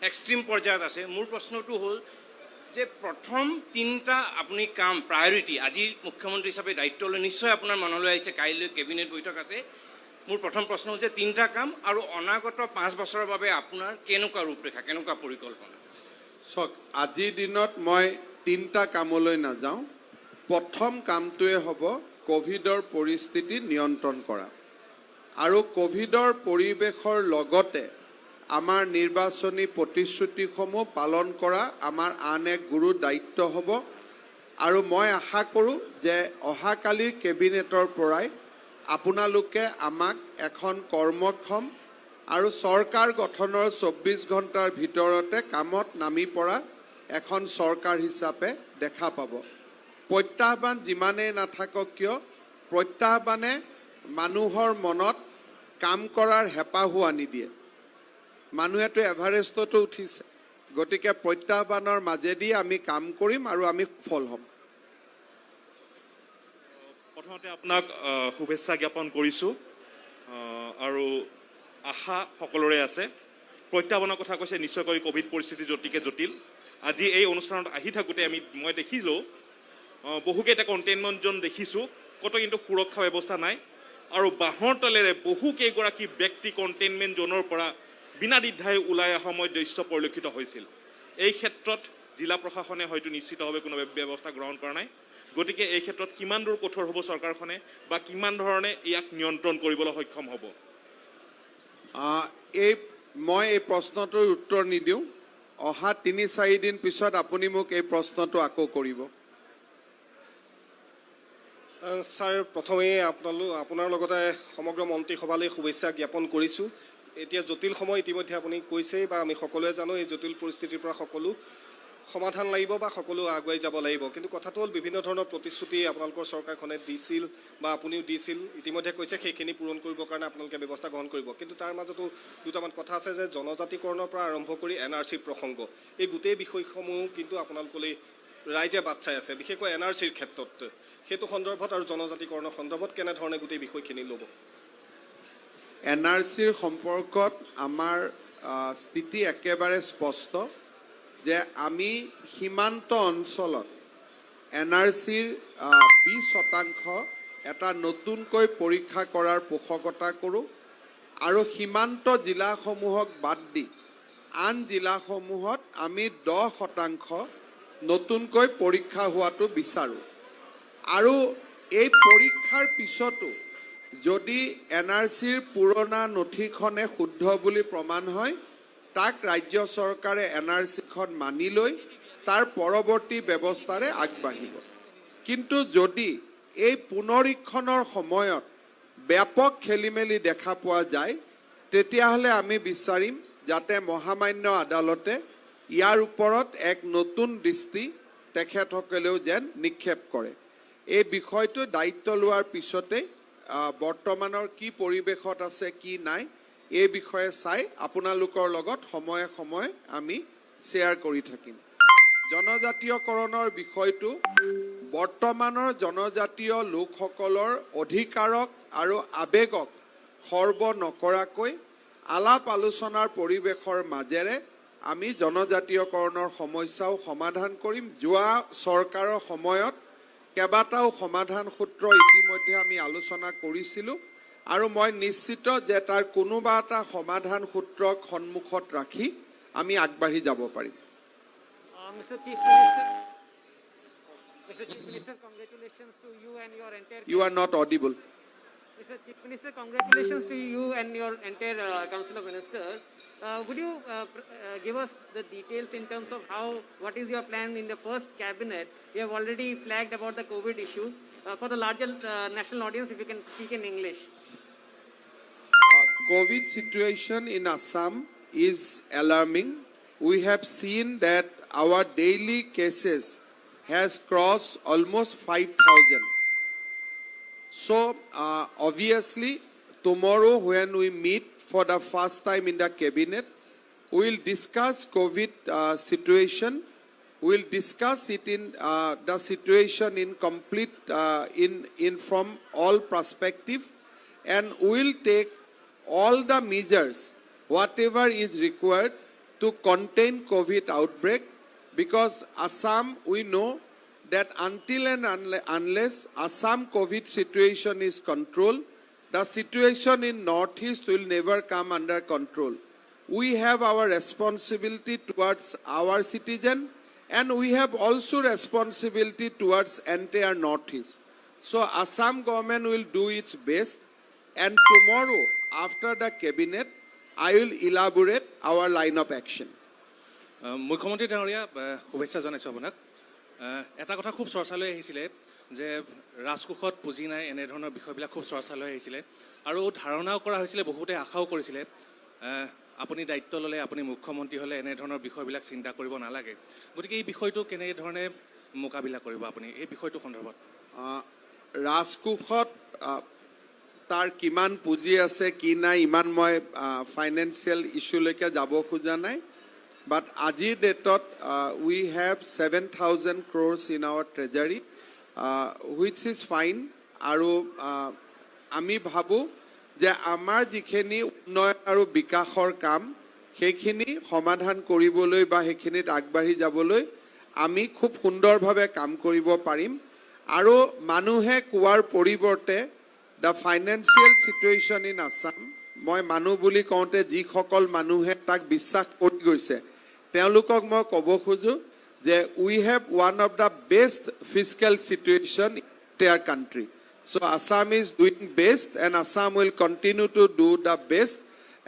Extreme পৰ্যায়ত আছে। মোৰ প্ৰশ্নটো হ'ল যে প্ৰথম তিনিটা আপুনি কাম প্ৰায়ৰিটি আজি মুখ্যমন্ত্ৰী হিচাপে দায়িত্ব লৈ নিশ্চয় আপোনাৰ মনলৈ আহিছে, কাইলৈ কেবিনেট বৈঠক আছে। মোৰ প্ৰথম প্ৰশ্ন হৈছে তিনিটা কাম আৰু অনাগত 5 বছৰৰ বাবে আপোনাৰ কেনেকুৱা ৰূপৰেখা, কেনেকুৱা পৰিকল্পনা? চাওক, আজিৰ দিনত মই তিনিটা কামলৈ নাযাওঁ। প্ৰথম কামটোৱে হ'ব কোভিডৰ পৰিস্থিতি নিয়ন্ত্ৰণ কৰা আৰু কোভিডৰ পৰিৱেশৰ লগতে আমাৰ নিৰ্বাচনী প্ৰতিশ্ৰুতিসমূহ পালন কৰা আমাৰ আন এক গুৰু দায়িত্ব হ'ব। আৰু মই আশা কৰোঁ যে অহাকালিৰ কেবিনেটৰ পৰাই আপোনালোকে আমাক এখন কৰ্মক্ষম আৰু চৰকাৰ গঠনৰ 24 ঘণ্টাৰ ভিতৰতে কামত নামি পৰা এখন চৰকাৰ হিচাপে দেখা পাব। প্ৰত্যাহ্বান যিমানেই নাথাকক কিয়, প্ৰত্যাহ্বানে মানুহৰ মনত কাম কৰাৰ হেঁপাহো আনি দিয়ে। মানুহেতো এভাৰেষ্টতো উঠিছে, গতিকে প্ৰত্যাহ্বানৰ মাজেদি আমি কাম কৰিম আৰু আমি সফল হ'ম। প্ৰথমতে আপোনাক শুভেচ্ছা জ্ঞাপন কৰিছোঁ আৰু আশা সকলোৰে আছে। প্ৰত্যাহ্বানৰ কথা কৈছে, নিশ্চয়কৈ কোভিড পৰিস্থিতি অতিকে জটিল। আজি এই অনুষ্ঠানত আহি থাকোঁতে মই দেখিলোঁ বহুকেইটা কণ্টেইনমেণ্ট জ'ন দেখিছোঁ, ক'তো কিন্তু সুৰক্ষা ব্যৱস্থা নাই আৰু বাঁহৰ তলেৰে বহুকেইগৰাকী ব্যক্তি কণ্টেইনমেণ্ট জ'নৰ পৰা বিনা দ্বিধাই ওলাই অহা সময় দৃশ্য পৰিলক্ষিত হৈছিল। এই ক্ষেত্ৰত জিলা প্ৰশাসনে হয়তো নিশ্চিতভাৱে কোনো ব্যৱস্থা গ্ৰহণ কৰা নাই। গতিকে এই ক্ষেত্ৰত কিমান দূৰ কঠোৰ হ'ব চৰকাৰখনে বা কিমান ধৰণে ইয়াক নিয়ন্ত্ৰণ কৰিবলৈ সক্ষম হ'ব? মই এই প্ৰশ্নটোৰ উত্তৰ নিদিওঁ। অহা 3-4 দিন পিছত আপুনি মোক এই প্ৰশ্নটো আকৌ কৰিব। ছাৰ, প্ৰথমেই আপোনাৰ লগতে সমগ্ৰ মন্ত্ৰীসভালৈ শুভেচ্ছা জ্ঞাপন কৰিছোঁ। এতিয়া জটিল সময় ইতিমধ্যে আপুনি কৈছেই বা আমি সকলোৱে জানো, এই জটিল পৰিস্থিতিৰ পৰা সকলো সমাধান লাগিব বা সকলো আগুৱাই যাব লাগিব। কিন্তু কথাটো হ'ল বিভিন্ন ধৰণৰ প্ৰতিশ্ৰুতি আপোনালোকৰ চৰকাৰখনে দিছিল বা আপুনিও দিছিল, ইতিমধ্যে কৈছে সেইখিনি পূৰণ কৰিবৰ কাৰণে আপোনালোকে ব্যৱস্থা গ্ৰহণ কৰিব। কিন্তু তাৰ মাজতো দুটামান কথা আছে যে জনজাতিকৰণৰ পৰা আৰম্ভ কৰি NRCৰ প্ৰসংগ, এই গোটেই বিষয়সমূহ কিন্তু আপোনালোকলৈ ৰাইজে বাট চাই আছে, বিশেষকৈ NRCৰ ক্ষেত্ৰত। সেইটো সন্দৰ্ভত আৰু জনজাতিকৰণৰ সন্দৰ্ভত কেনেধৰণে গোটেই বিষয়খিনি ল'ব? NRCৰ সম্পৰ্কত আমাৰ স্থিতি একেবাৰে স্পষ্ট যে আমি সীমান্ত অঞ্চলত NRCৰ 20% এটা নতুনকৈ পৰীক্ষা কৰাৰ পোষকতা কৰোঁ আৰু সীমান্ত জিলাসমূহক বাদ দি আন জিলাসমূহত আমি 10% নতুনকৈ পৰীক্ষা হোৱাটো বিচাৰোঁ। আৰু এই পৰীক্ষাৰ পিছতো যদি NRCৰ পুৰণা নথিখনে শুদ্ধ বুলি প্ৰমাণ হয়, তাক ৰাজ্য চৰকাৰে NRCখন মানি লৈ তাৰ পৰৱৰ্তী ব্যৱস্থাৰে আগবাঢ়িব। কিন্তু যদি এই পুনৰীক্ষণৰ সময়ত ব্যাপক খেলিমেলি দেখা পোৱা যায়, তেতিয়াহ'লে আমি বিচাৰিম যাতে মহামান্য আদালতে ইয়াৰ ওপৰত এক নতুন দৃষ্টি তেখেতসকলেও যেন নিক্ষেপ কৰে। এই বিষয়টো দায়িত্ব লোৱাৰ পিছতে বৰ্তমানৰ কি পৰিৱেশত আছে কি নাই এই বিষয়ে চাই আপোনালোকৰ লগত সময়ে সময়ে আমি শ্বেয়াৰ কৰি থাকিম। জনজাতীয়কৰণৰ বিষয়টো বৰ্তমানৰ জনজাতীয় লোকসকলৰ অধিকাৰক আৰু আৱেগক খৰ্ব নকৰাকৈ আলাপ আলোচনাৰ পৰিৱেশৰ মাজেৰে আমি জনজাতীয়কৰণৰ সমস্যাও সমাধান কৰিম। যোৱা চৰকাৰৰ সময়ত কেইবাটাও সমাধান সূত্ৰ ইতিমধ্যে আমি আলোচনা কৰিছিলোঁ আৰু মই নিশ্চিত যে তাৰ কোনোবা এটা সমাধান সূত্ৰক সন্মুখত ৰাখি আমি আগবাঢ়ি যাব পাৰিম। Mr. Chief Minister, congratulations to you and your entire... You are not audible. Mr. Chief Minister, congratulations to you and your entire Council of Ministers. Would you give us the details in terms of what is your plan in the first cabinet? You have already flagged about the COVID issue. For the larger national audience, if you can speak in English. COVID situation in Assam is alarming. We have seen that our daily cases has crossed almost 5,000. So obviously tomorrow when we meet for the first time in the cabinet, we will discuss COVID situation. We will discuss it in the situation in complete in from all perspective, and we will take all the measures whatever is required to contain COVID outbreak, because Assam, we know that until and unless Assam COVID situation is controlled, the situation in Northeast will never come under control. We have our responsibility towards our citizen, and we have also responsibility towards entire Northeast. So Assam government will do its best, and tomorrow after the cabinet, I will elaborate our line of action. মুখ্যমন্ত্ৰী ডাঙৰীয়া শুভেচ্ছা জনাইছোঁ আপোনাক এটা কথা খুব চৰ্চালৈ আহিছিলে যে ৰাজকোষত পুঁজি নাই এনেধৰণৰ বিষয়বিলাক খুব চৰ্চালৈ আহিছিলে আৰু ধাৰণাও কৰা হৈছিলে বহুতে আশাও কৰিছিলে আপুনি দায়িত্ব ল'লে আপুনি মুখ্যমন্ত্ৰী হ'লে এনেধৰণৰ বিষয়বিলাক চিন্তা কৰিব নালাগে গতিকে এই বিষয়টো কেনেধৰণে মোকাবিলা কৰিব আপুনি এই বিষয়টো সন্দৰ্ভত ৰাজকোষত তাৰ কিমান পুঁজি আছে কি নাই ইমান মই ফাইনেন্সিয়েল ইছ্যুলৈকে যাব খোজা নাই But আজিৰ ডেটত we have 7,000 crores in our treasury, which is fine. আৰু আমি ভাবো যে আমাৰ যিখিনি উন্নয়ন আৰু বিকাশৰ কাম সেইখিনি সমাধান কৰিবলৈ বা সেইখিনিত আগবাঢ়ি যাবলৈ আমি খুব সুন্দৰভাৱে কাম কৰিব পাৰিম আৰু মানুহে কোৱাৰ পৰিৱৰ্তে the financial situation in Assam মই মানুহ বুলি কওঁতে যিসকল মানুহে তাক বিশ্বাস কৰি গৈছে তেওঁলোকক মই ক'ব খোজো যে we have one of the best fiscal situation in their country. So Assam is doing best and Assam will continue to do the best,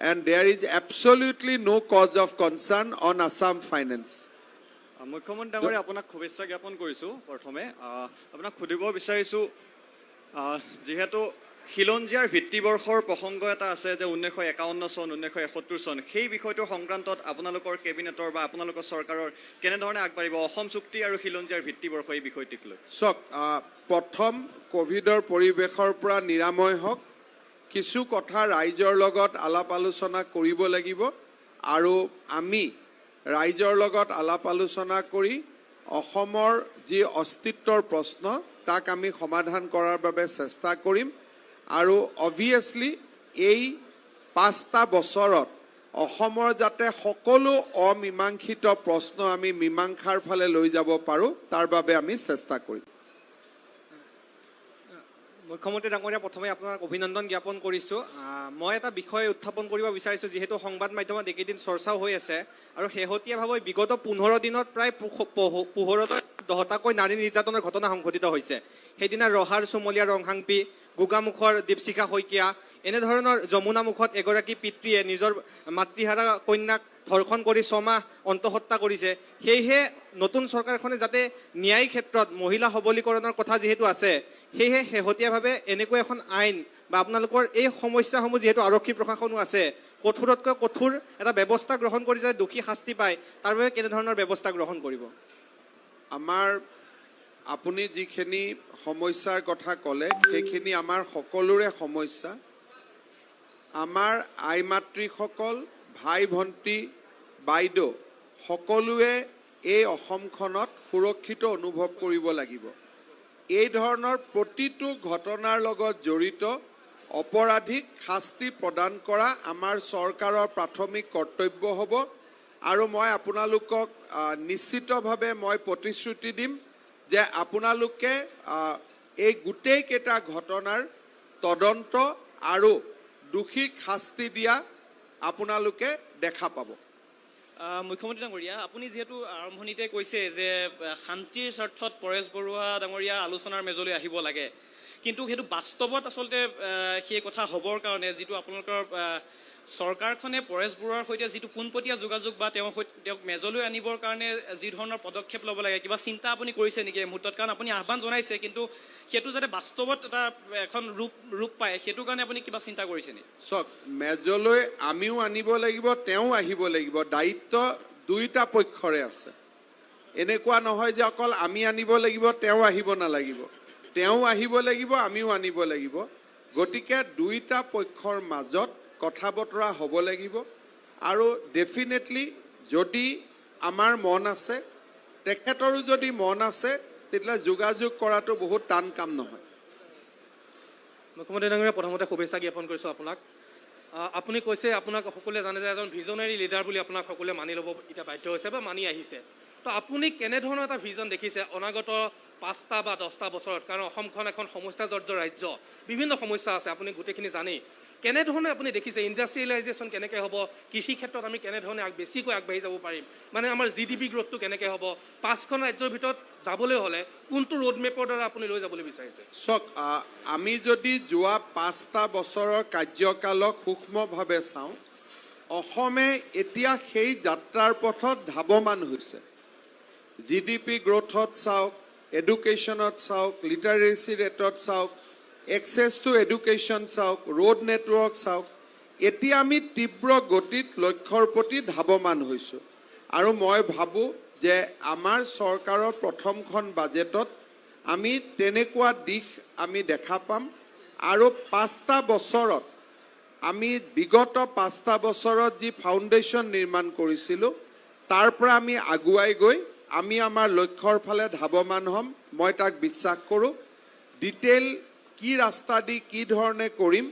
and there is absolutely no cause of concern on Assam finance. মুখ্যমন্ত্ৰী ডাঙৰীয়া আপোনাক শুভেচ্ছা জ্ঞাপন কৰিছোঁ প্ৰথমে আপোনাক সুধিব বিচাৰিছোঁ যিহেতু খিলঞ্জীয়াৰ ভিত্তিবৰ্ষৰ প্ৰসংগ এটা আছে যে 1951 চন 1971 চন সেই বিষয়টোৰ সংক্ৰান্তত আপোনালোকৰ কেবিনেটৰ বা আপোনালোকৰ চৰকাৰৰ কেনেধৰণে আগবাঢ়িব অসম চুক্তি আৰু খিলঞ্জীয়াৰ ভিত্তিবৰ্ষ এই বিষয়টিক লৈ চাওক প্ৰথম কোভিডৰ পৰিৱেশৰ পৰা নিৰাময় হওক কিছু কথা ৰাইজৰ লগত আলাপ আলোচনা কৰিব লাগিব আৰু আমি ৰাইজৰ লগত আলাপ আলোচনা কৰি অসমৰ যি অস্তিত্বৰ প্ৰশ্ন তাক আমি সমাধান কৰাৰ বাবে চেষ্টা কৰিম আৰু অবভিয়াছলি এই 5টা বছৰত অসমৰ যাতে সকলো অমীমাংসিত প্ৰশ্ন আমি মীমাংসাৰ ফালে লৈ যাব পাৰোঁ তাৰ বাবে আমি চেষ্টা কৰিম মুখ্যমন্ত্ৰী ডাঙৰীয়া প্ৰথমে আপোনাক অভিনন্দন জ্ঞাপন কৰিছোঁ মই এটা বিষয় উত্থাপন কৰিব বিচাৰিছোঁ যিহেতু সংবাদ মাধ্যমত এইকেইদিন চৰ্চাও হৈ আছে আৰু শেহতীয়াভাৱে বিগত 15 দিনত প্ৰায় 10টাকৈ নাৰী নিৰ্যাতনৰ ঘটনা সংঘটিত হৈছে সেইদিনা ৰহাৰ চুমলীয়া ৰংহাংপি গোগামুখৰ দীপশিখা শইকীয়া এনেধৰণৰ যমুনামুখত এগৰাকী পিতৃয়ে নিজৰ মাতৃহাৰা কন্যাক ধৰ্ষণ কৰি 6 মাহ অন্তঃহত্যা কৰিছে সেয়েহে নতুন চৰকাৰখনে যাতে ন্যায়িক ক্ষেত্ৰত মহিলা সবলীকৰণৰ কথা যিহেতু আছে সেয়েহে শেহতীয়াভাৱে এনেকুৱা এখন আইন বা আপোনালোকৰ এই সমস্যাসমূহ যিহেতু আৰক্ষী প্ৰশাসনো আছে কঠোৰতকৈ কঠোৰ এটা ব্যৱস্থা গ্ৰহণ কৰি যাতে দোষী শাস্তি পায় তাৰ বাবে কেনেধৰণৰ ব্যৱস্থা গ্ৰহণ কৰিব আমাৰ আপুনি যিখিনি সমস্যাৰ কথা ক'লে সেইখিনি আমাৰ সকলোৰে সমস্যা আমাৰ আই মাতৃসকল ভাই ভণ্টি বাইদেউ সকলোৱে এই অসমখনত সুৰক্ষিত অনুভৱ কৰিব লাগিব এই ধৰণৰ প্ৰতিটো ঘটনাৰ লগত জড়িত অপৰাধীক শাস্তি প্ৰদান কৰা আমাৰ চৰকাৰৰ প্ৰাথমিক কৰ্তব্য হ'ব আৰু মই আপোনালোকক নিশ্চিতভাৱে মই প্ৰতিশ্ৰুতি দিম যে আপোনালোকে এই গোটেই কেইটা ঘটনাৰ তদন্ত আৰু দোষীক শাস্তি দিয়া আপোনালোকে দেখা পাব মুখ্যমন্ত্ৰী ডাঙৰীয়া আপুনি যেহেতু আৰম্ভণিতে কৈছে যে শান্তিৰ স্বাৰ্থত পৰেশ বৰুৱা ডাঙৰীয়া আলোচনাৰ মেজলৈ আহিব লাগে কিন্তু সেইটো বাস্তৱত আচলতে সেই কথা হ'বৰ কাৰণে যিটো আপোনালোকৰ চৰকাৰখনে পৰেশ বৰুৱাৰ সৈতে যিটো পোনপটীয়া যোগাযোগ বা তেওঁক মেজলৈ আনিবৰ কাৰণে যি ধৰণৰ পদক্ষেপ ল'ব লাগে কিবা চিন্তা আপুনি কৰিছে নেকি এই মুহূৰ্তত কাৰণ আপুনি আহ্বান জনাইছে কিন্তু সেইটো যাতে বাস্তৱত এটা এখন ৰূপ পায় সেইটো কাৰণে আপুনি কিবা চিন্তা কৰিছে নেকি চাওক মেজলৈ আমিও আনিব লাগিব তেওঁ আহিব লাগিব দায়িত্ব দুইটা পক্ষৰে আছে এনেকুৱা নহয় যে অকল আমি আনিব লাগিব তেওঁ আহিব নালাগিব তেওঁ আহিব লাগিব আমিও আনিব লাগিব গতিকে দুইটা পক্ষৰ মাজত কথা বতৰা হ'ব লাগিব আৰু ডেফিনেটলি যদি আমাৰ মন আছে তেখেতৰো যদি মন আছে তেতিয়া যোগাযোগ কৰাটো বহুত টান কাম নহয় মুখ্যমন্ত্ৰী ডাঙৰীয়া প্ৰথমতে শুভেচ্ছা জ্ঞাপন কৰিছোঁ আপোনাক আপুনি কৈছে আপোনাক সকলোৱে জানে যে এজন ভিজনাৰী লিডাৰ বুলি আপোনাক সকলোৱে মানি ল'ব এতিয়া বাধ্য হৈছে বা মানি আহিছে তো আপুনি কেনেধৰণৰ এটা ভিজন দেখিছে অনাগত 5টা বা 10টা বছৰত কাৰণ অসমখন এখন সমস্যাজৰ্জৰ ৰাজ্য বিভিন্ন সমস্যা আছে আপুনি গোটেইখিনি জানেই কেনেধৰণে আপুনি দেখিছে ইণ্ডাষ্ট্ৰিয়েলাইজেশ্যন কেনেকৈ হ'ব কৃষি ক্ষেত্ৰত আমি কেনেধৰণে বেছিকৈ আগবাঢ়ি যাব পাৰিম মানে আমাৰ জিডিপি গ্ৰথটো কেনেকৈ হ'ব 5খন ৰাজ্যৰ ভিতৰত যাবলৈ হ'লে কোনটো ৰোড মেপৰ দ্বাৰা আপুনি লৈ যাবলৈ বিচাৰিছে চাওক আমি যদি যোৱা 5টা বছৰৰ কাৰ্যকালক সূক্ষ্মভাৱে চাওঁ অসমে এতিয়া সেই যাত্ৰাৰ পথত ধাৱমান হৈছে জিডিপি গ্ৰথত চাওক এডুকেশ্যনত চাওক লিটাৰেচি ৰেটত চাওক এক্সেছ টু এডুকেশ্যন চাওক ৰোড নেটৱৰ্ক চাওক এতিয়া আমি তীব্ৰ গতিত লক্ষ্যৰ প্ৰতি ধাৱমান হৈছোঁ আৰু মই ভাবোঁ যে আমাৰ চৰকাৰৰ প্ৰথমখন বাজেটত আমি তেনেকুৱা দিশ আমি দেখা পাম আৰু 5টা বছৰত আমি বিগত 5টা বছৰত যি ফাউণ্ডেশ্যন নিৰ্মাণ কৰিছিলোঁ তাৰ পৰা আমি আগুৱাই গৈ আমি আমাৰ লক্ষ্যৰ ফালে ধাৱমান হ'ম মই তাক বিশ্বাস কৰোঁ ডিটেইল কি ৰাস্তা দি কি ধৰণে কৰিম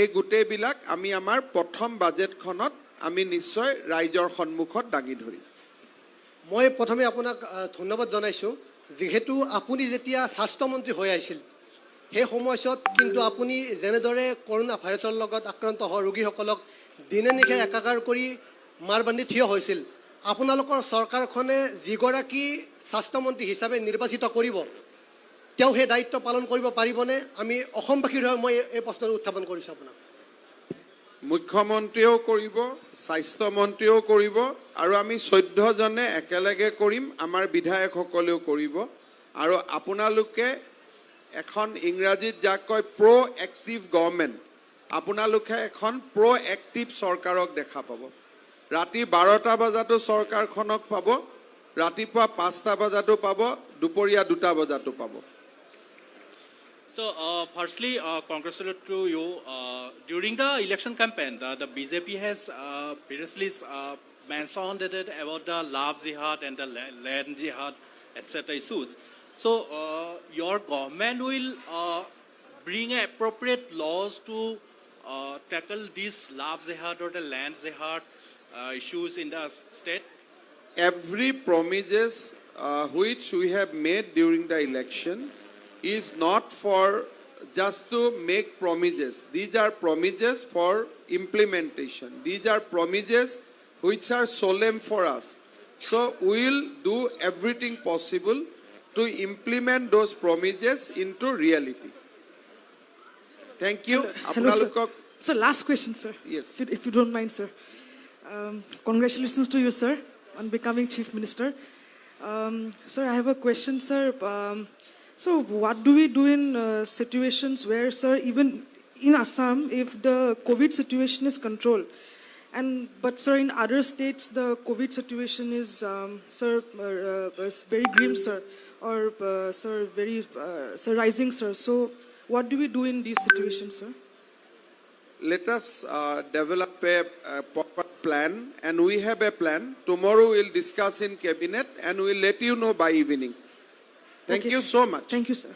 এই গোটেইবিলাক আমি আমাৰ প্ৰথম বাজেটখনত আমি নিশ্চয় ৰাইজৰ সন্মুখত দাঙি ধৰিম মই প্ৰথমে আপোনাক ধন্যবাদ জনাইছোঁ যিহেতু আপুনি যেতিয়া স্বাস্থ্যমন্ত্ৰী হৈ আহিছিল সেই সময়ছোৱাত কিন্তু আপুনি যেনেদৰে কৰোণা ভাইৰাছৰ লগত আক্ৰান্ত হোৱা ৰোগীসকলক দিনে নিশাই একাকাৰ কৰি মাৰ বান্ধি থিয় হৈছিল আপোনালোকৰ চৰকাৰখনে যিগৰাকী স্বাস্থ্যমন্ত্ৰী হিচাপে নিৰ্বাচিত কৰিব তেওঁ সেই দায়িত্ব পালন কৰিব পাৰিবনে আমি অসমবাসীৰ হৈ মই এই প্ৰশ্নটো উত্থাপন কৰিছোঁ আপোনাক মুখ্যমন্ত্ৰীয়েও কৰিব স্বাস্থ্যমন্ত্ৰীয়েও কৰিব আৰু আমি 14জনে একেলগে কৰিম আমাৰ বিধায়কসকলেও কৰিব আৰু আপোনালোকে এখন ইংৰাজীত যাক কয় প্ৰ'এক্টিভ গভৰ্ণমেণ্ট আপোনালোকে এখন প্ৰ'এক্টিভ চৰকাৰক দেখা পাব ৰাতি 12টা বজাতো চৰকাৰখনক পাব ৰাতিপুৱা 5টা বজাতো পাব দুপৰীয়া 2টা বজাতো পাব So, firstly, congratulations to you. During the election campaign, the BJP has previously mentioned that about the love jihad and the land jihad, etc. issues. So, your government will bring appropriate laws to tackle these love jihad or the land jihad issues in the state? Every promises which we have made during the election is not for just to make promises. These are promises for implementation. These are promises which are solemn for us. So we will do everything possible to implement those promises into reality. Thank you. Hello, sir. Sir, last question, sir. Yes. If you don't mind, sir. Congratulations to you, sir, on becoming Chief Minister. Sir, I have a question, sir. So what do we do in situations where, sir, even in Assam, if the COVID situation is controlled, but sir, in other states the COVID situation is, sir, is very grim, sir, or sir, very sir, rising, sir. So what do we do in these situations, sir? Let us develop a proper plan, and we have a plan. Tomorrow we'll discuss in cabinet, and we'll let you know by evening. Thank you so much. Thank you, sir.